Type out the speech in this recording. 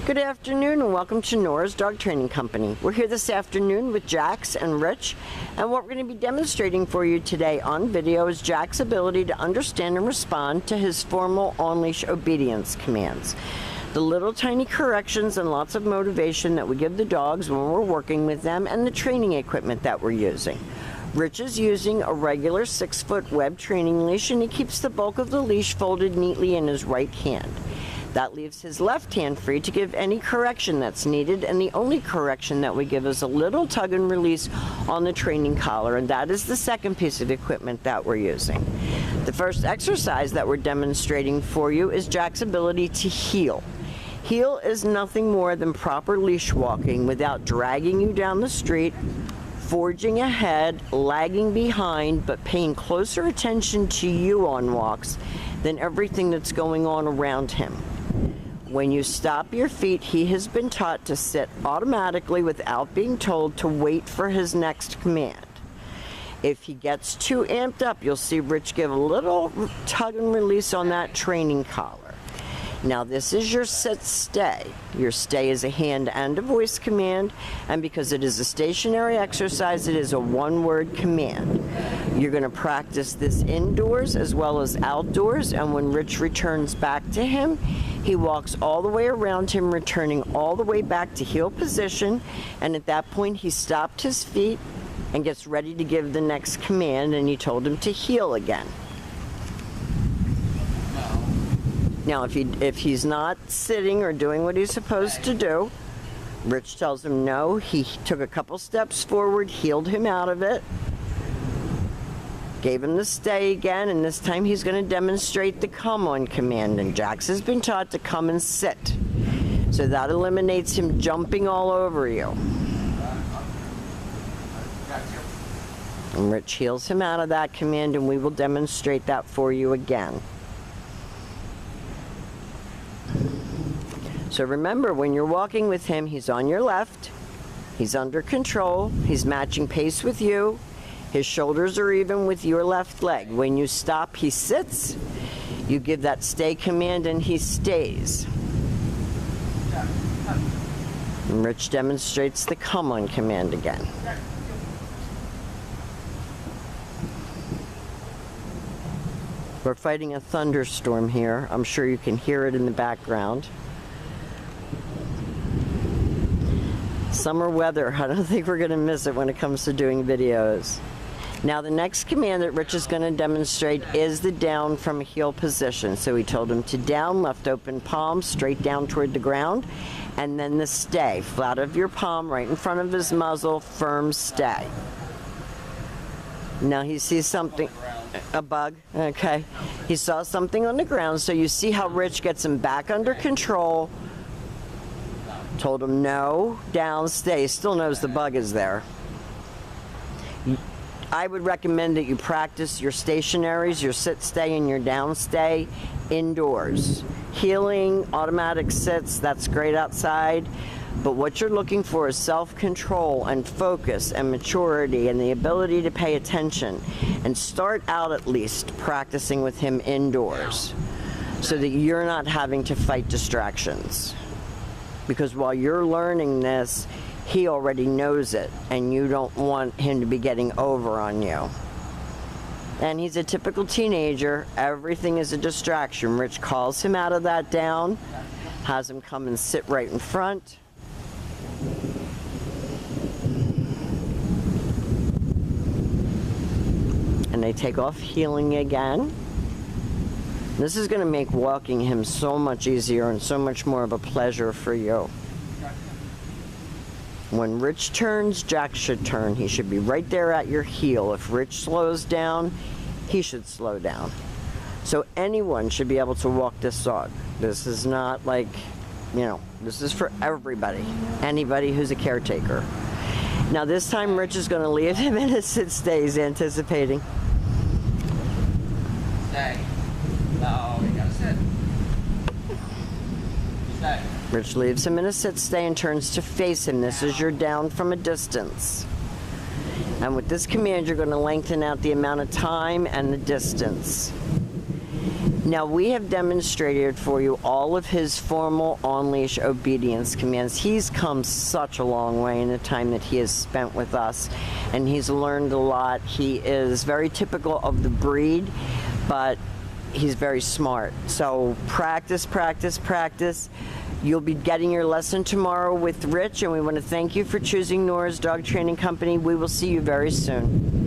Good afternoon and welcome to Nora's Dog Training Company. We're here this afternoon with Jax and Rich, and what we're going to be demonstrating for you today on video is Jax's ability to understand and respond to his formal on-leash obedience commands. The little tiny corrections and lots of motivation that we give the dogs when we're working with them, and the training equipment that we're using. Rich is using a regular 6-foot web training leash, and he keeps the bulk of the leash folded neatly in his right hand. That leaves his left hand free to give any correction that's needed, and the only correction that we give is a little tug and release on the training collar, and that is the second piece of equipment that we're using. The first exercise that we're demonstrating for you is Jax's ability to heel. Heel is nothing more than proper leash walking without dragging you down the street, forging ahead, lagging behind, but paying closer attention to you on walks than everything that's going on around him. When you stop your feet, he has been taught to sit automatically without being told to wait for his next command. If he gets too amped up, you'll see Rich give a little tug and release on that training collar. Now this is your sit-stay. Your stay is a hand and a voice command, and because it is a stationary exercise, it is a one-word command. You're going to practice this indoors as well as outdoors, and when Rich returns back to him, he walks all the way around him, returning all the way back to heel position, and at that point he stopped his feet and gets ready to give the next command, and you told him to heel again. Now, if he's not sitting or doing what he's supposed to do, Rich tells him no. He took a couple steps forward, heeled him out of it, gave him the stay again, and this time he's going to demonstrate the come on command. And Jax has been taught to come and sit, so that eliminates him jumping all over you. And Rich heels him out of that command, and we will demonstrate that for you again. So remember, when you're walking with him, he's on your left, he's under control, he's matching pace with you, his shoulders are even with your left leg. When you stop, he sits, you give that stay command, and he stays. And Rich demonstrates the come on command again. We're fighting a thunderstorm here. I'm sure you can hear it in the background. Summer weather, I don't think we're going to miss it when it comes to doing videos. Now the next command that Rich is going to demonstrate is the down from a heel position. So he told him to down, left open palm, straight down toward the ground, and then the stay, flat of your palm, right in front of his muzzle, firm stay. Now he sees something, a bug, okay. He saw something on the ground, so you see how Rich gets him back under control. Told him no, down, stay. Still knows the bug is there. I would recommend that you practice your stationaries, your sit stay and your down stay indoors. Heeling, automatic sits, that's great outside. But what you're looking for is self-control and focus and maturity and the ability to pay attention. And start out at least practicing with him indoors so that you're not having to fight distractions. Because while you're learning this, he already knows it, and you don't want him to be getting over on you. And he's a typical teenager. Everything is a distraction. Rich calls him out of that down, has him come and sit right in front. And they take off heeling again. This is going to make walking him so much easier and so much more of a pleasure for you. When Rich turns, Jax should turn. He should be right there at your heel. If Rich slows down, he should slow down. So anyone should be able to walk this dog. This is not like, you know, this is for everybody. Anybody who's a caretaker. Now this time Rich is going to leave him in a sit-stay. He's anticipating. Stay. No, you gotta sit. Stay. Rich leaves him in a sit-stay and turns to face him. This is your down from a distance. And with this command, you're going to lengthen out the amount of time and the distance. Now, we have demonstrated for you all of his formal on-leash obedience commands. He's come such a long way in the time that he has spent with us, and he's learned a lot. He is very typical of the breed, but he's very smart. So practice, practice, practice. You'll be getting your lesson tomorrow with Rich, and we want to thank you for choosing Nora's Dog Training Company. We will see you very soon.